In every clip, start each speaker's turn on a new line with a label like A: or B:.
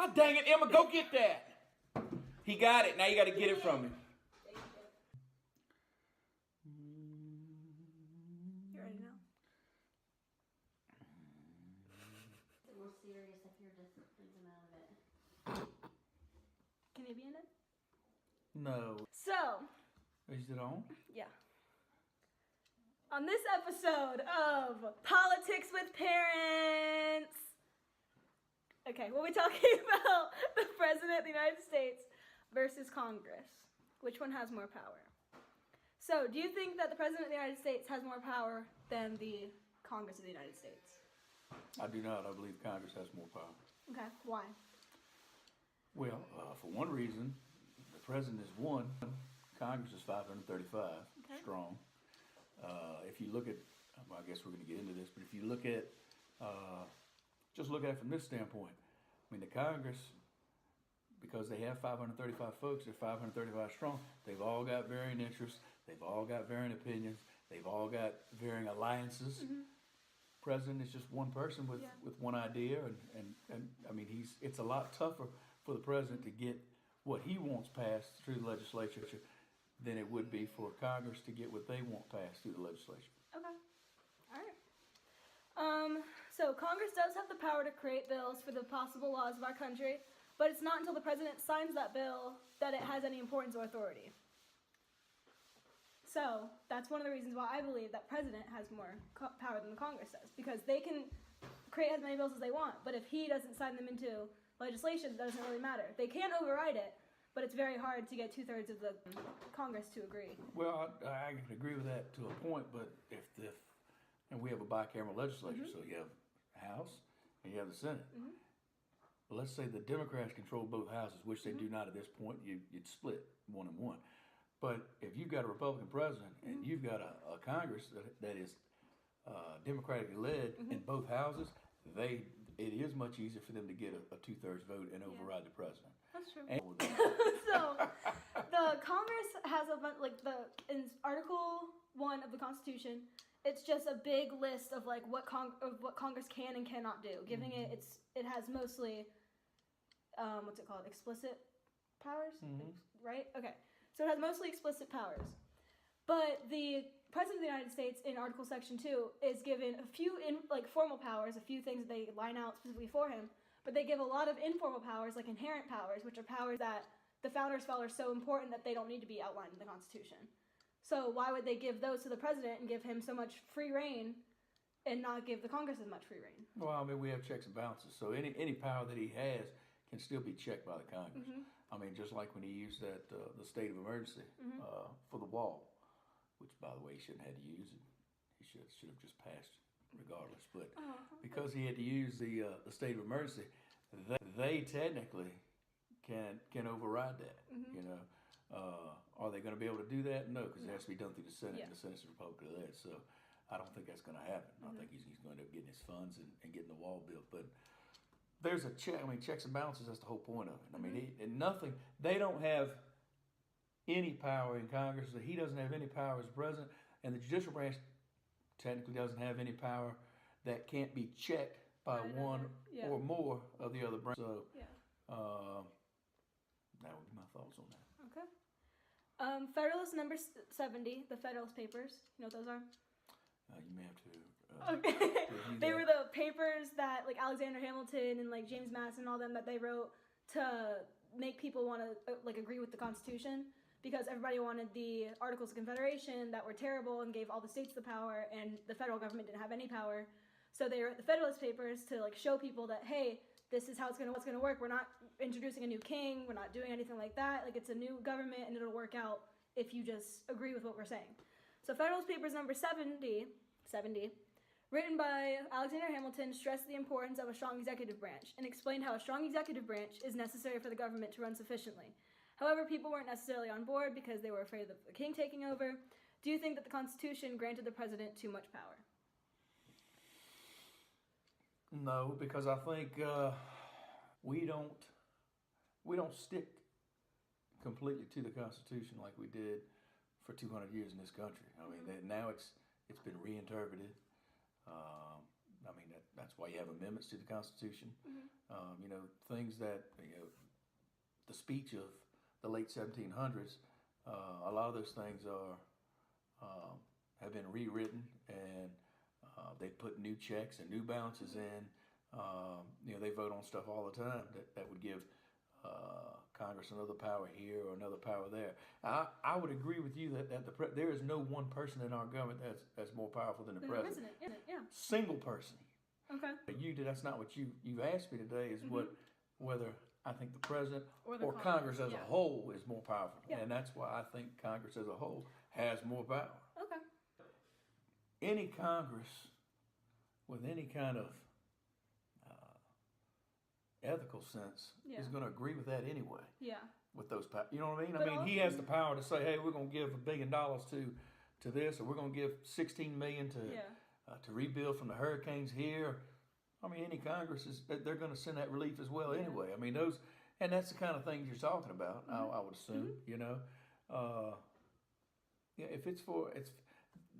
A: God dang it, Emma, go get that. He got it. Now you got to get it from him.
B: You ready now?
C: It's more serious if you're just thinking out of it.
B: Can you be in it?
A: No.
B: So,
A: Is it on?
B: yeah. On this episode of Politics with Parents. Okay, we'll be talking about the President of the United States versus Congress. Which one has more power? So, do you think that the President of the United States has more power than the Congress of the United States?
A: I do not. I believe Congress has more power.
B: Okay, why?
A: Well, for one reason, the president is one. Congress is 535 strong. If you look at, well, I guess we're going to get into this, but if you look at, just look at it from this standpoint. I mean, the Congress, because they have 535 folks, they're 535 strong. They've all got varying interests. They've all got varying opinions. They've all got varying alliances. Mm-hmm. President is just one person with one idea, and I mean, it's a lot tougher for the president to get what he wants passed through the legislature than it would be for Congress to get what they want passed through the legislature.
B: Okay. All right. So Congress does have the power to create bills for the possible laws of our country, but it's not until the president signs that bill that it has any importance or authority. So that's one of the reasons why I believe that president has more power than the Congress does, because they can create as many bills as they want, but if he doesn't sign them into legislation, it doesn't really matter. They can override it, but it's very hard to get 2/3 of the Congress to agree.
A: Well, I can agree with that to a point, but and we have a bicameral legislature, so you have the House and you have the Senate. But let's say the Democrats control both houses, which they do not at this point. You'd split 1 and 1. But if you've got a Republican president and you've got a Congress that is democratically led in both houses, it is much easier for them to get a 2/3 vote and override the president.
B: That's true. So the Congress has a bunch, like in Article 1 of the Constitution, it's just a big list of like what Congress can and cannot do. Giving it has mostly what's it called? Explicit powers, right? Okay. So it has mostly explicit powers. But the President of the United States in Article Section 2 is given a few formal powers, a few things that they line out specifically for him, but they give a lot of informal powers, like inherent powers, which are powers that the founders felt are so important that they don't need to be outlined in the Constitution. So why would they give those to the President and give him so much free reign and not give the Congress as much free reign?
A: Well, I mean, we have checks and balances, so any power that he has can still be checked by the Congress. I mean, just like when he used the state of emergency for the wall, which, by the way, he shouldn't have had to use it. He should have just passed regardless. But because he had to use the state of emergency, they technically can override that. You know, are they going to be able to do that? No, because it has to be done through the Senate, and the Senate's Republican led. So I don't think that's going to happen. I think he's going to end up getting his funds and getting the wall built. But there's a check. I mean, checks and balances. That's the whole point of it. I mean, They don't have any power in Congress. So he doesn't have any power as president, and the judicial branch technically doesn't have any power that can't be checked by one or more of the other branches. So that would be my thoughts on that.
B: Okay. Federalist number 70, the Federalist Papers. You know what those are?
A: You may have to.
B: Okay. They were the papers that like Alexander Hamilton and like James Madison and all them that they wrote to make people want to agree with the Constitution, because everybody wanted the Articles of Confederation that were terrible and gave all the states the power, and the federal government didn't have any power. So they wrote the Federalist Papers to show people that, hey, this is how it's going to work. We're not introducing a new king. We're not doing anything like that. It's a new government, and it'll work out if you just agree with what we're saying. So Federalist Papers number 70, written by Alexander Hamilton, stressed the importance of a strong executive branch and explained how a strong executive branch is necessary for the government to run sufficiently. However, people weren't necessarily on board because they were afraid of the king taking over. Do you think that the Constitution granted the president too much power?
A: No, because I think we don't stick completely to the Constitution like we did for 200 years in this country. I mean, now it's been reinterpreted. I mean, that's why you have amendments to the Constitution.
B: Mm-hmm.
A: You know, things that, the speech of the late 1700s, a lot of those things have been rewritten, and they put new checks and new balances in. They vote on stuff all the time that would give Congress another power here or another power there. I would agree with you that there is no one person in our government that's more powerful than the president.
B: Yeah.
A: Single person.
B: Okay.
A: But that's not what you asked me today. Is whether I think the president
B: or
A: Congress as a whole is more powerful, and that's why I think Congress as a whole has more power.
B: Okay.
A: Any Congress with any kind of ethical sense is going to agree with that anyway. Yeah. With those powers, you know what I mean?
B: But
A: he has the power to say, "Hey, we're going to give $1 billion to this, or we're going to give $16 million to rebuild from the hurricanes here." I mean, any Congress they're going to send that relief as well anyway. I mean, and that's the kind of things you're talking about. I would assume, if it's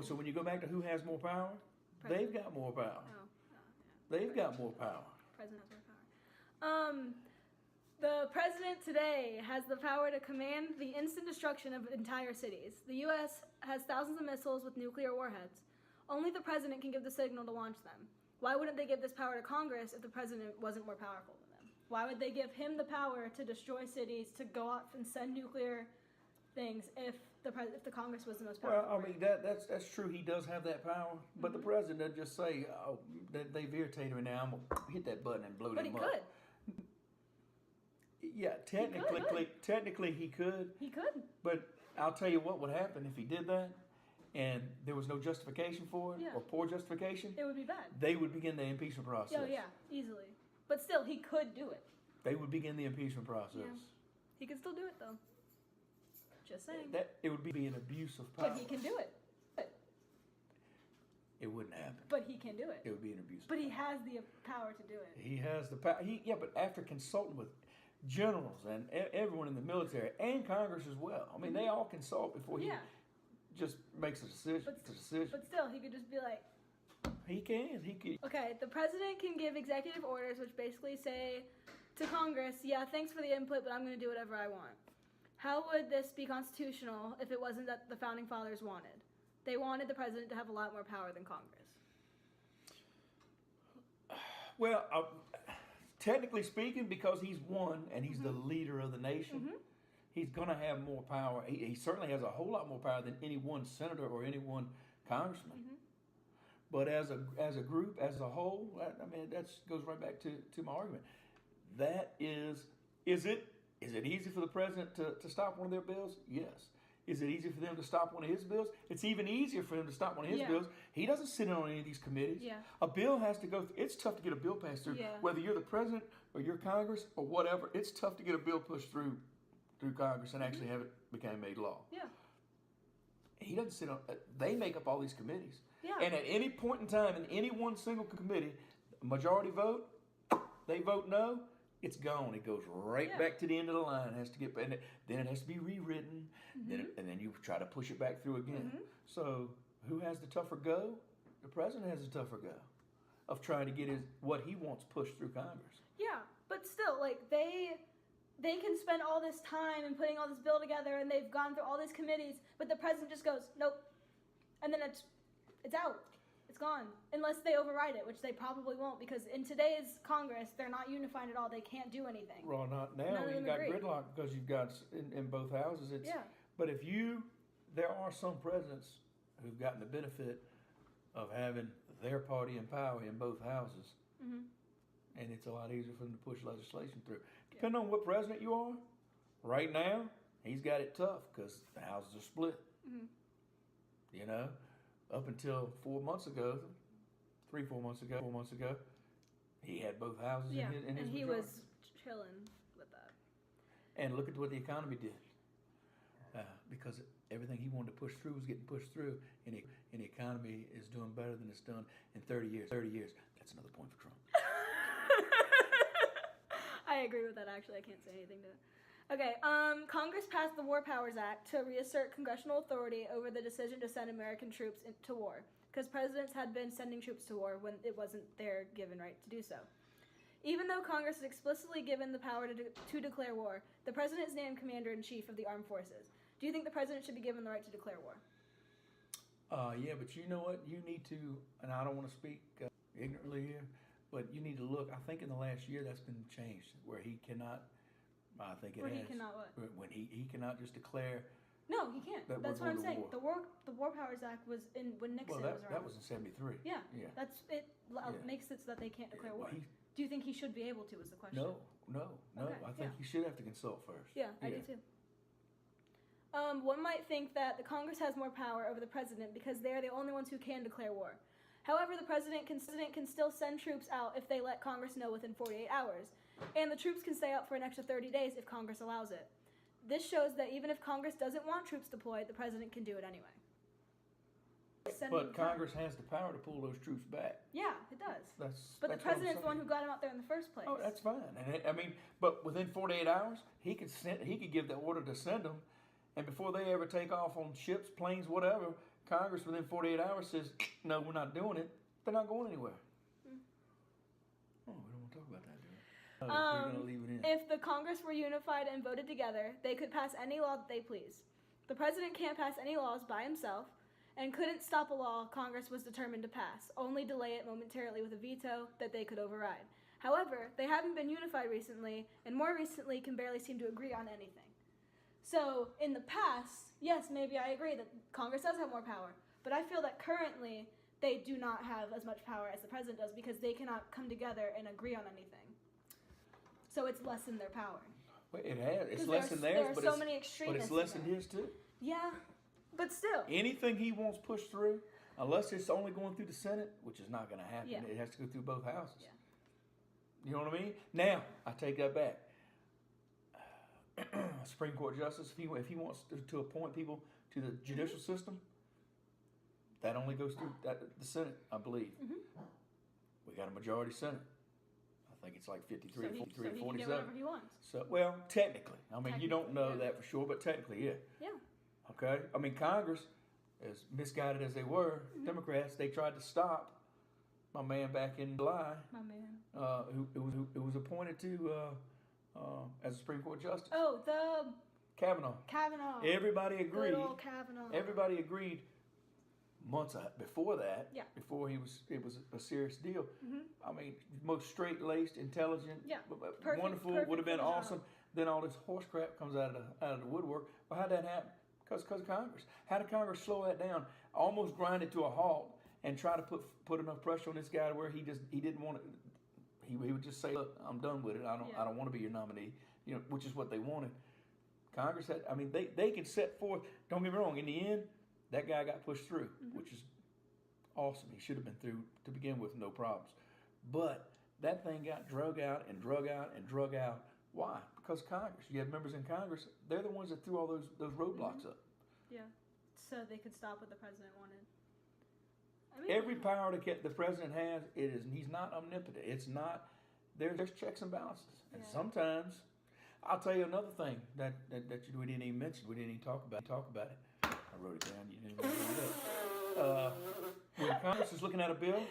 A: so when you go back to who has more power, they've got more power. They've got more power.
B: President has more power. The president today has the power to command the instant destruction of entire cities. The U.S. has thousands of missiles with nuclear warheads. Only the president can give the signal to launch them. Why wouldn't they give this power to Congress if the president wasn't more powerful than them? Why would they give him the power to destroy cities, to go out and send nuclear things if the Congress was the most powerful?
A: Well, I mean, that's true. He does have that power. But the president doesn't just say, "Oh, they've irritated me now. I'm going to hit that button and blow them up."
B: But he could.
A: Yeah, technically he could.
B: He could.
A: But I'll tell you what would happen if he did that, and there was no justification for it, or poor justification.
B: It would be bad.
A: They would begin the impeachment process.
B: Oh, yeah, easily. But still, he could do it.
A: They would begin the impeachment process.
B: Yeah. He could still do it, though. Just saying.
A: It would be an abuse of power.
B: But he can do it.
A: It wouldn't happen.
B: But he can do it.
A: It would be an abuse.
B: But he has the power to do it.
A: He has the power. But after consulting with generals and everyone in the military and Congress as well. I mean, they all consult before he just makes a decision.
B: But still, he could just be like...
A: He can.
B: Okay, the president can give executive orders which basically say to Congress, yeah, thanks for the input, but I'm going to do whatever I want. How would this be constitutional if it wasn't that the Founding Fathers wanted? They wanted the president to have a lot more power than Congress.
A: Well, technically speaking, because he's one and he's the leader of the nation, he's going to have more power. He certainly has a whole lot more power than any one senator or any one congressman. But as a group, as a whole, that goes right back to my argument. That is it easy for the president to stop one of their bills? Yes. Is it easy for them to stop one of his bills? It's even easier for him to stop one of his bills. He doesn't sit in on any of these committees. Yeah. A bill has to go through. It's tough to get a bill passed through. Yeah. Whether you're the president or you're Congress or whatever, it's tough to get a bill pushed through Congress and actually have it become made law. Yeah. He doesn't sit on. They make up all these committees. Yeah. And at any point in time, in any one single committee, majority vote, they vote no. It's gone. It goes right back to the end of the line. It has to get, and then it has to be rewritten, and then you try to push it back through again. So who has the tougher go? The president has the tougher go of trying to get what he wants pushed through Congress.
B: Yeah, but still, like they can spend all this time and putting all this bill together, and they've gone through all these committees, but the president just goes nope, and then it's out. It's gone. Unless they override it, which they probably won't, because in today's Congress, they're not unified at all. They can't do anything.
A: Well, not now. You've got gridlock because you've got in both houses. But there are some presidents who've gotten the benefit of having their party in power in both houses. And it's a lot easier for them to push legislation through. Depending on what president you are, right now, he's got it tough because the houses are split. You know? Up until 4 months ago, 4 months ago, he had both houses in his
B: and he
A: majority.
B: was chilling with that.
A: And look at what the economy did. Because everything he wanted to push through was getting pushed through, and the economy is doing better than it's done in 30 years. 30 years. That's another point for Trump.
B: I agree with that, actually. I can't say anything to it. Okay, Congress passed the War Powers Act to reassert congressional authority over the decision to send American troops to war, because presidents had been sending troops to war when it wasn't their given right to do so. Even though Congress is explicitly given the power to declare war, the president is named commander-in-chief of the armed forces. Do you think the president should be given the right to declare war?
A: Yeah, but you know what? You need to, and I don't want to speak ignorantly here, but you need to look. I think in the last year that's been changed, where he cannot. I think it
B: Where
A: has.
B: he cannot what?
A: When he cannot just declare.
B: No, he can't.
A: That
B: That's
A: we're
B: what I'm
A: going to
B: saying.
A: war.
B: The War Powers Act was in when Nixon
A: Well,
B: was around.
A: that was in '73.
B: Yeah.
A: Yeah.
B: That's it. Makes it so that they can't declare war.
A: Well,
B: Do you think he should be able to? Is the question.
A: No.
B: Okay,
A: I think he should have to consult first.
B: Yeah, I do too. One might think that the Congress has more power over the president because they are the only ones who can declare war. However, the president can still send troops out if they let Congress know within 48 hours, and the troops can stay out for an extra 30 days if Congress allows it. This shows that even if Congress doesn't want troops deployed, the president can do it anyway.
A: But Congress has the power to pull those troops back.
B: Yeah, it does.
A: But
B: the president's the one who got him out there in the first place.
A: Oh, that's fine. And but within 48 hours, he could give the order to send them, and before they ever take off on ships, planes, whatever, Congress within 48 hours says, "No, we're not doing it." They're not going anywhere. Oh, we don't want to talk about that, do we? We're going to leave it in.
B: If the Congress were unified and voted together, they could pass any law that they please. The president can't pass any laws by himself, and couldn't stop a law Congress was determined to pass, only delay it momentarily with a veto that they could override. However, they haven't been unified recently, and more recently can barely seem to agree on anything. So, in the past, yes, maybe I agree that Congress does have more power, but I feel that currently they do not have as much power as the president does because they cannot come together and agree on anything. So it's lessened their power.
A: Well, it has. It's less than theirs,
B: but
A: it's less than his too.
B: Yeah, but still.
A: Anything he wants pushed through, unless it's only going through the Senate, which is not going to happen, it has to go through both houses.
B: Yeah.
A: You know what I mean? Now, I take that back. Supreme Court justice, if he wants to appoint people to the judicial system, that only goes through the Senate, I believe. We got a majority Senate. I think it's like 53 to 47.
B: He can get whatever he wants.
A: So, well, technically. I mean, you don't know that for sure, but technically, yeah.
B: Yeah.
A: Okay? I mean, Congress, as misguided as they were, Democrats, they tried to stop my man back in July.
B: My man.
A: Who was appointed to as a Supreme Court justice.
B: Oh, the
A: Kavanaugh. Everybody agreed.
B: Good old Kavanaugh.
A: Everybody agreed months before that.
B: Yeah.
A: Before it was a serious deal. I mean, most straight-laced, intelligent, wonderful, would have been awesome. Then all this horse crap comes out of the woodwork. Well, how'd that happen? Because of Congress. How did Congress slow that down? Almost grind it to a halt and try to put enough pressure on this guy to where he didn't want to. He would just say, "Look, I'm done with it. I don't want to be your nominee." You know, which is what they wanted. Congress had. I mean, they can set forth. Don't get me wrong. In the end, that guy got pushed through, which is awesome. He should have been through to begin with, no problems. But that thing got drug out and drug out and drug out. Why? Because Congress. You have members in Congress. They're the ones that threw all those roadblocks up.
B: Yeah. So they could stop what the president wanted. I mean,
A: every power the president has, he's not omnipotent. It's not. There's checks and balances, and sometimes, I'll tell you another thing that we didn't even mention. We didn't even talk about it. I wrote it down. You didn't even bring it up. When Congress is looking at a bill,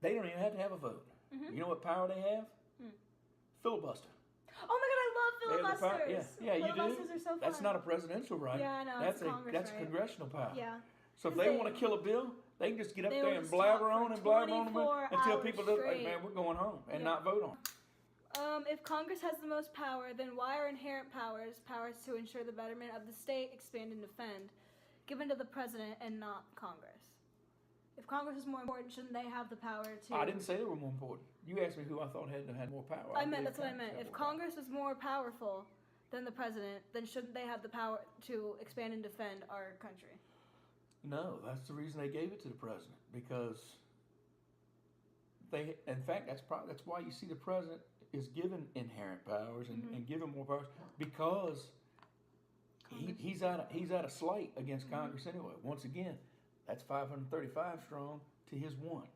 A: they don't even have to have a vote. You know what power they have? Filibuster.
B: Oh my God, I love filibusters.
A: Yeah, you do.
B: Filibusters are so fun.
A: That's not a presidential right.
B: Yeah, I know.
A: That's congressional power.
B: Yeah.
A: So if they want to kill a bill, they can just get up there and blabber on until people hey man, we're going home and not vote on it.
B: If Congress has the most power, then why are inherent powers to ensure the betterment of the state, expand and defend, given to the president and not Congress? If Congress is more important, shouldn't they have the power to...
A: I didn't say they were more important. You asked me who I thought had more power.
B: That's what I meant. If Congress was more powerful than the president, then shouldn't they have the power to expand and defend our country? No, that's the reason they gave it to the president, because in fact, that's why you see the president is given inherent powers and given more powers, because he's at a slight against Congress anyway. Once again, that's 535 strong to his one.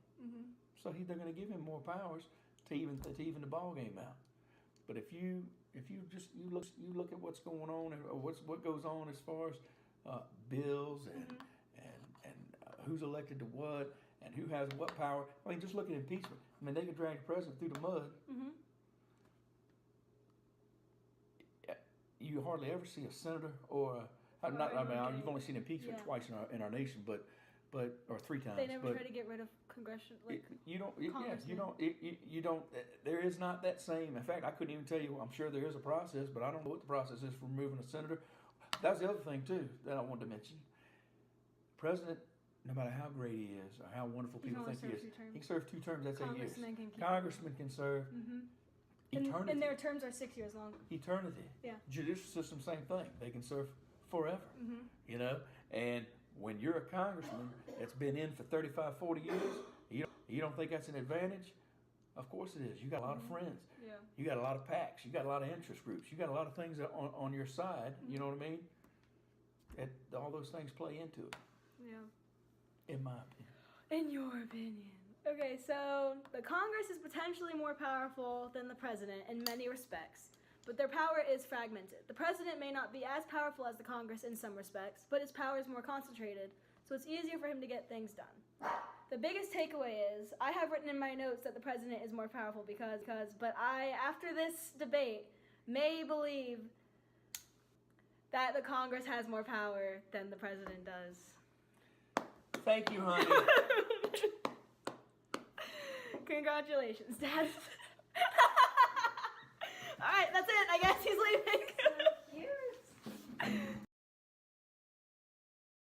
B: So they're going to give him more powers to even the ball game out. But if you
A: if you look at what's going on or what goes on as far as bills and who's elected to what and who has what power. I mean, just look at impeachment. I mean, they can drag the president through the mud.
B: Mm-hmm.
A: You hardly ever see a senator or you've only seen impeachment twice in our nation, but or 3 times.
B: They never try to get rid of congressional.
A: You don't. There is not that same. In fact, I couldn't even tell you. I'm sure there is a process, but I don't know what the process is for removing a senator. That's the other thing too that I wanted to mention. President, no matter how great he is or how wonderful people think he is, he can serve 2 terms. That's 8 years. Congressmen can serve. Eternity.
B: And their terms are 6 years long.
A: Eternity.
B: Yeah.
A: Judicial system, same thing. They can serve forever. You know, and when you're a congressman that's been in for 35, 40 years, you don't think that's an advantage? Of course it is. You got a lot of friends.
B: Yeah.
A: You got a lot of PACs. You got a lot of interest groups. You got a lot of things on your side. You know what I mean? All those things play into it.
B: Yeah.
A: In my opinion.
B: In your opinion. Okay, so the Congress is potentially more powerful than the president in many respects, but their power is fragmented. The president may not be as powerful as the Congress in some respects, but his power is more concentrated, so it's easier for him to get things done. The biggest takeaway is, I have written in my notes that the president is more powerful but I, after this debate, may believe that the Congress has more power than the president does.
A: Thank you, honey.
B: Congratulations, Dad. All right, that's it. I guess he's leaving.